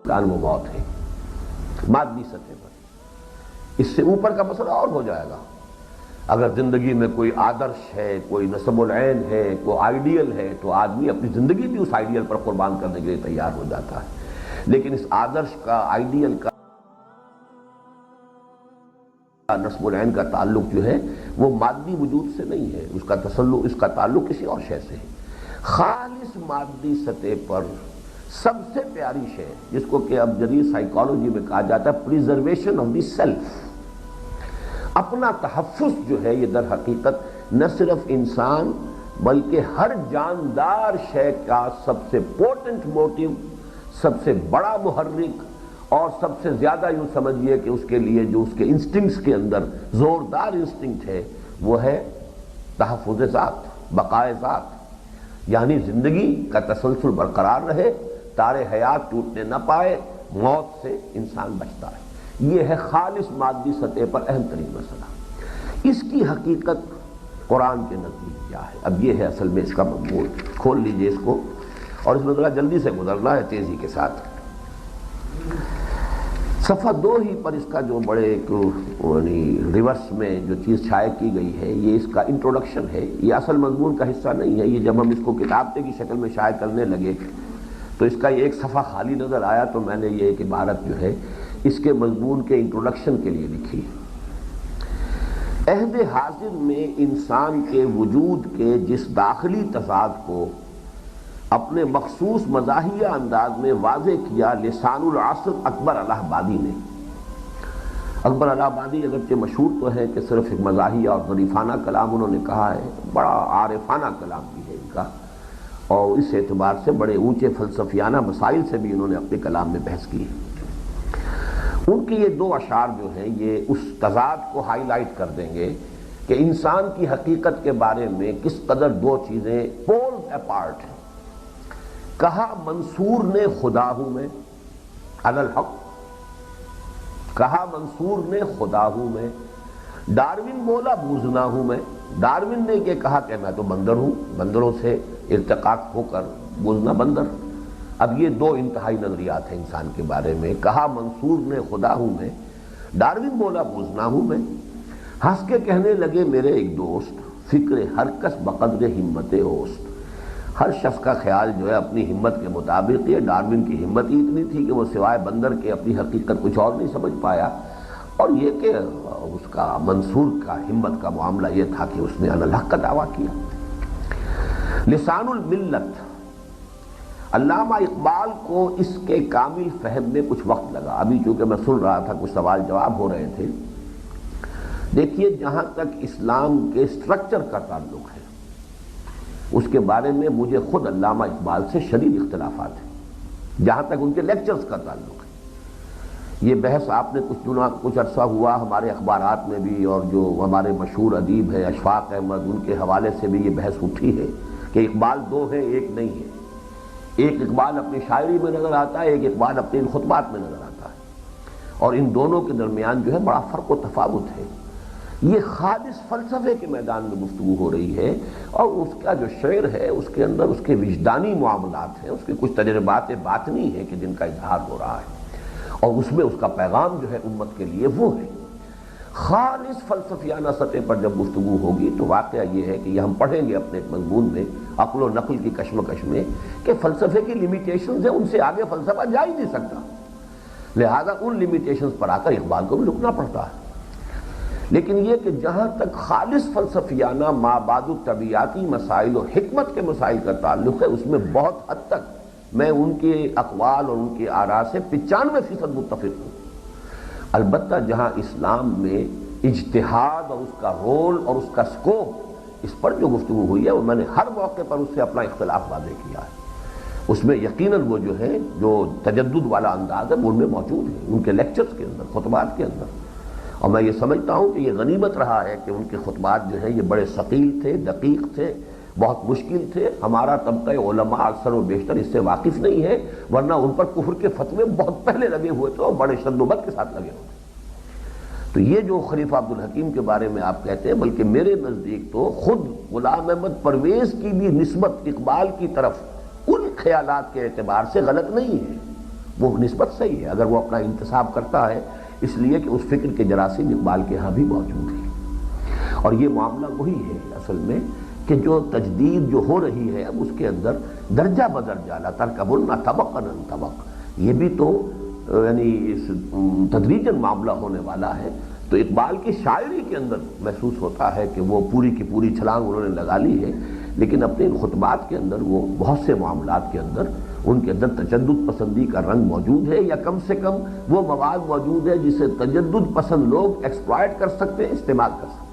کان وہ موت ہے مادی سطح پر. اس سے اوپر کا مسئلہ اور ہو جائے گا. اگر زندگی میں کوئی آدرش ہے، کوئی نصب العین ہے، کوئی آئیڈیل ہے، تو آدمی اپنی زندگی بھی اس آئیڈیل پر قربان کرنے کے لیے تیار ہو جاتا ہے. لیکن اس آدرش کا، آئیڈیل کا، نصب العین کا تعلق جو ہے وہ مادی وجود سے نہیں ہے. اس کا تسلق، اس کا تعلق کسی اور شے سے ہے. خالص مادی سطح پر سب سے پیاری شے جس کو کہ اب جدید سائیکالوجی میں کہا جاتا ہے پریزرویشن آف دی سیلف، اپنا تحفظ جو ہے، یہ در حقیقت نہ صرف انسان بلکہ ہر جاندار شے کا سب سے پوٹنٹ موٹیو، سب سے بڑا محرک، اور سب سے زیادہ یوں سمجھیے کہ اس کے لیے جو اس کے انسٹنکٹس کے اندر زوردار انسٹنکٹ ہے وہ ہے تحفظ ذات، بقائے ذات. یعنی زندگی کا تسلسل برقرار رہے، تار حیات ٹوٹنے نہ پائے، موت سے انسان بچتا ہے. یہ ہے خالص مادی سطح پر اہم ترین مسئلہ. اس کی حقیقت قرآن کے نزدیک کیا ہے؟ اب یہ ہے اصل میں اس کا مضمون. کھول لیجئے اس کو، اور اس میں ذرا جلدی سے گزرنا ہے تیزی کے ساتھ. صفحہ 2 ہی پر اس کا جو بڑے ایک ریورس میں جو چیز شائع کی گئی ہے، یہ اس کا انٹروڈکشن ہے. یہ اصل مضمون کا حصہ نہیں ہے. یہ جب ہم اس کو کتابتے کی شکل میں شائع کرنے لگے تو اس کا یہ ایک صفحہ خالی نظر آیا، تو میں نے یہ ایک عبارت جو ہے اس کے مضمون کے انٹروڈکشن کے لیے لکھی. عہد حاضر میں انسان کے وجود کے جس داخلی تضاد کو اپنے مخصوص مزاحیہ انداز میں واضح کیا لسان العصر اکبر الہ آبادی نے. اکبر الہ آبادی اگرچہ مشہور تو ہے کہ صرف ایک مزاحیہ اور ظریفانہ کلام انہوں نے کہا ہے، بڑا عارفانہ کلام بھی ہے ان کا، اور اس اعتبار سے بڑے اونچے فلسفیانہ مسائل سے بھی انہوں نے اپنے کلام میں بحث کی ہے. ان کے یہ 2 اشعار جو ہیں یہ اس تضاد کو ہائی لائٹ کر دیں گے کہ انسان کی حقیقت کے بارے میں کس قدر 2 چیزیں پولز اپارٹ ہیں. کہا منصور نے خدا ہوں میں علی الحق، کہا منصور نے خدا ہوں میں. ڈارون بولا بوزنا ہوں میں. ڈارون نے یہ کہا کہ میں تو بندر ہوں، بندروں سے ارتقاء ہو کر بوزنا بندر. اب یہ 2 انتہائی نظریات ہیں انسان کے بارے میں. کہا منصور نے خدا ہوں میں، ڈارون بولا بوزنا ہوں میں. ہنس کے کہنے لگے میرے ایک دوست، فکر ہر کس بقدر ہمت اوست. ہر شخص کا خیال جو ہے اپنی ہمت کے مطابق. یہ ڈارون کی ہمت ہی اتنی تھی کہ وہ سوائے بندر کے اپنی حقیقت کچھ اور نہیں سمجھ پایا. اور یہ کہ اس کا منصور کا ہمت کا معاملہ یہ تھا کہ اس نے الحق کا دعویٰ کیا. لسان الملت، علامہ اقبال کو اس کے کامل فہم میں کچھ وقت لگا. ابھی چونکہ میں سن رہا تھا کچھ سوال جواب ہو رہے تھے. دیکھیے جہاں تک اسلام کے سٹرکچر کا تعلق ہے اس کے بارے میں مجھے خود علامہ اقبال سے شدید اختلافات ہیں. جہاں تک ان کے لیکچرز کا تعلق ہے، یہ بحث آپ نے کچھ عرصہ ہوا ہمارے اخبارات میں بھی، اور جو ہمارے مشہور ادیب ہیں اشفاق احمد، ان کے حوالے سے بھی یہ بحث اٹھی ہے کہ اقبال 2 ہیں، ایک نہیں ہے. ایک اقبال اپنی شاعری میں نظر آتا ہے، ایک اقبال اپنے خطبات میں نظر آتا ہے، اور ان دونوں کے درمیان جو ہے بڑا فرق و تفاوت ہے. یہ خالص فلسفے کے میدان میں گفتگو ہو رہی ہے، اور اس کا جو شعر ہے اس کے اندر اس کے وجدانی معاملات ہیں، اس کے کچھ تجربات باطنی ہیں کہ جن کا اظہار ہو رہا ہے، اور اس میں اس کا پیغام جو ہے امت کے لیے وہ ہے. خالص فلسفیانہ سطح پر جب گفتگو ہوگی تو واقعہ یہ ہے کہ یہ ہم پڑھیں گے اپنے مضمون میں عقل و نقل کی کشمکش میں کہ فلسفے کی لیمیٹیشنز ہیں، ان سے آگے فلسفہ جا ہی نہیں سکتا. لہذا ان لیمیٹیشنز پر آ کر اقبال کو بھی رکنا پڑتا ہے. لیکن یہ کہ جہاں تک خالص فلسفیانہ مابعد الطبیعاتی مسائل و حکمت کے مسائل کا تعلق ہے، اس میں بہت حد تک میں ان کے اقوال اور ان کے آراء سے 95% متفق ہوں. البتہ جہاں اسلام میں اجتہاد اور اس کا رول اور اس کا سکوپ، اس پر جو گفتگو ہوئی ہے وہ میں نے ہر موقع پر اس سے اپنا اختلاف واضح کیا ہے. اس میں یقیناً وہ جو ہے جو تجدد والا انداز ہے وہ ان میں موجود ہے، ان کے لیکچرز کے اندر، خطبات کے اندر. اور میں یہ سمجھتا ہوں کہ یہ غنیمت رہا ہے کہ ان کے خطبات جو ہیں یہ بڑے ثقیل تھے، دقیق تھے، بہت مشکل تھے. ہمارا طبقہ علماء اکثر و بیشتر اس سے واقف نہیں ہے، ورنہ ان پر کفر کے فتوے بہت پہلے لگے ہوئے تھے اور بڑے شد و بد کے ساتھ لگے ہوئے. تو یہ جو خلیفہ عبدالحکیم کے بارے میں آپ کہتے ہیں، بلکہ میرے نزدیک تو خود غلام احمد پرویز کی بھی نسبت اقبال کی طرف ان خیالات کے اعتبار سے غلط نہیں ہے. وہ نسبت صحیح ہے اگر وہ اپنا انتصاب کرتا ہے، اس لیے کہ اس فکر کے جراثیم اقبال کے ہاں بھی موجود ہیں۔ اور یہ معاملہ وہی ہے اصل میں کہ جو تجدید جو ہو رہی ہے اب اس کے اندر درجہ بدرجہ لا ترکبن طبقا عن طبق، یہ بھی تو یعنی تدریجاً معاملہ ہونے والا ہے۔ تو اقبال کی شاعری کے اندر محسوس ہوتا ہے کہ وہ پوری کی پوری چھلانگ انہوں نے لگا لی ہے، لیکن اپنے خطبات کے اندر وہ بہت سے معاملات کے اندر ان کے اندر تجدد پسندی کا رنگ موجود ہے، یا کم سے کم وہ مواد موجود ہے جسے تجدد پسند لوگ ایکسپلائٹ کر سکتے ہیں، استعمال کر سکتے ہیں۔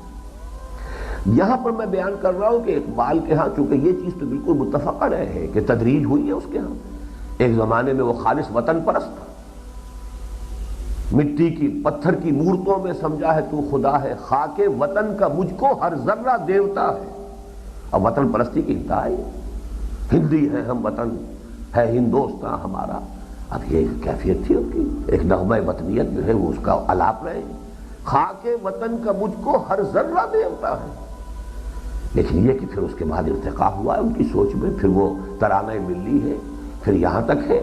یہاں پر میں بیان کر رہا ہوں کہ اقبال کے ہاں چونکہ یہ چیز تو بالکل متفق علیہ ہے کہ تدریج ہوئی ہے اس کے ہاں۔ ایک زمانے میں وہ خالص وطن پرست تھا، مٹی کی پتھر کی مورتوں میں سمجھا ہے تو خدا ہے، خاک وطن کا مجھ کو ہر ذرہ دیوتا ہے۔ اب وطن پرستی کی انتہا ہے، ہندی ہے ہم وطن ہے ہندوستاں ہمارا، اب یہ کیفیت تھی ان کی، ایک نغمہ وطنیت جو ہے وہ اس کا الاپ رہے ہیں، خاک وطن کا مجھ کو ہر ذرہ دیوتا ہے۔ لیکن یہ کہ پھر اس کے بعد ارتقا ہوا ہے ان کی سوچ میں، پھر وہ ترانہ ملی ہے، پھر یہاں تک ہے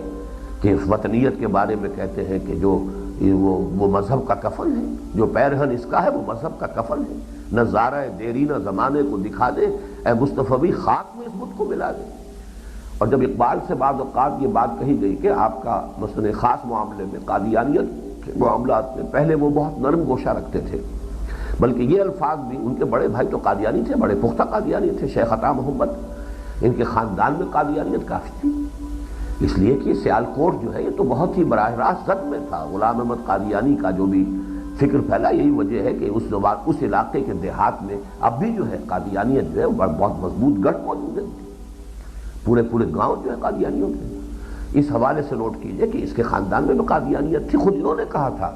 کہ اس وطنیت کے بارے میں کہتے ہیں کہ جو وہ مذہب کا کفن ہے، جو پیرہن اس کا ہے وہ مذہب کا کفن ہے، نہ زارہ دیرینہ زمانے کو دکھا دے، اے مصطفی خاک میں اس بت کو ملا دے۔ اور جب اقبال سے بعض اوقات یہ بات کہی گئی کہ آپ کا مثلا خاص معاملے میں قادیانیت کے معاملات میں پہلے وہ بہت نرم گوشہ رکھتے تھے، بلکہ یہ الفاظ بھی ان کے بڑے بھائی تو قادیانی تھے، بڑے پختہ قادیانی تھے، شیخ عطا محمد، ان کے خاندان میں قادیانیت کافی تھی، اس لیے کہ سیالکوٹ جو ہے یہ تو بہت ہی براہ راست زد میں تھا۔ غلام احمد قادیانی کا جو بھی فکر پھیلا یہی وجہ ہے کہ اس علاقے کے دیہات میں اب بھی جو ہے قادیانیت جو ہے بہت مضبوط گڑھ موجود ہے، پورے گاؤں جو ہے قادیانیوں کے۔ اس حوالے سے نوٹ کیجئے کہ اس کے خاندان میں بھی قادیانیت تھی، خود انہوں نے کہا تھا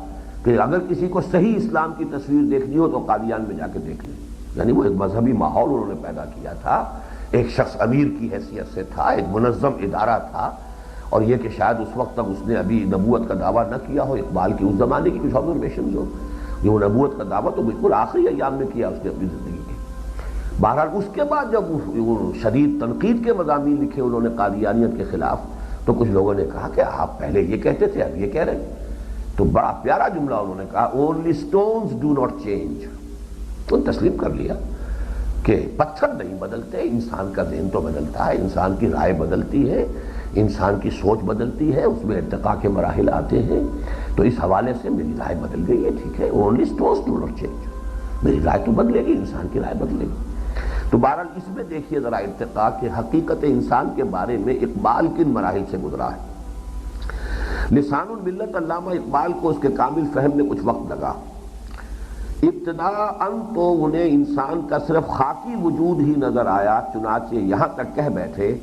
کہ اگر کسی کو صحیح اسلام کی تصویر دیکھنی ہو تو قادیان میں جا کے دیکھ لیں، یعنی وہ ایک مذہبی ماحول انہوں نے پیدا کیا تھا، ایک شخص امیر کی حیثیت سے تھا، ایک منظم ادارہ تھا، اور یہ کہ شاید اس وقت تک اس نے ابھی نبوت کا دعویٰ نہ کیا ہو، اقبال کی اس زمانے کی کچھ آبزرویشنز ہو، یہ وہ نبوت کا دعویٰ تو بالکل آخری ایام میں کیا اس نے اپنی زندگی کے۔ بہرحال اس کے بعد جب وہ شدید تنقید کے مضامین لکھے انہوں نے قادیانیت کے خلاف، تو کچھ لوگوں نے کہا کہ آپ پہلے یہ کہتے تھے اب یہ کہہ رہے ہیں، تو بڑا پیارا جملہ انہوں نے کہا، only stones do not change، تو تسلیم کر لیا کہ پتھر نہیں بدلتے، انسان کا ذہن تو بدلتا ہے، انسان کی رائے بدلتی ہے، انسان کی سوچ بدلتی ہے، اس میں ارتقاء کے مراحل آتے ہیں، تو اس حوالے سے میری رائے بدل گئی ہے، ٹھیک ہے، only stones do not change، میری رائے تو بدلے گی، انسان کی رائے بدلے گی۔ تو بہرحال اس میں دیکھیے ذرا ارتقاء کے حقیقت انسان کے بارے میں اقبال کن مراحل سے گزرا ہے۔ لسان الملت علامہ اقبال کو اس کے کامل فہم میں کچھ وقت لگا۔ ابتداءً تو انہیں انسان کا صرف خاکی وجود ہی نظر آیا، چنانچہ یہاں تک کہہ بیٹھے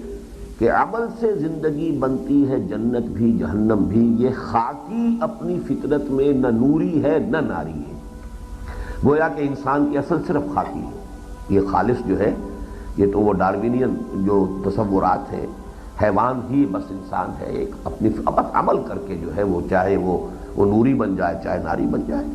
کہ عمل سے زندگی بنتی ہے جنت بھی جہنم بھی، یہ خاکی اپنی فطرت میں نہ نوری ہے نہ ناری ہے۔ گویا کہ انسان کی اصل صرف خاکی ہے، یہ خالص جو ہے یہ تو وہ ڈاروینین جو تصورات ہیں، حیوان ہی بس انسان ہے، ایک اپنی عمل کر کے جو ہے وہ چاہے وہ نوری بن جائے چاہے ناری بن جائے۔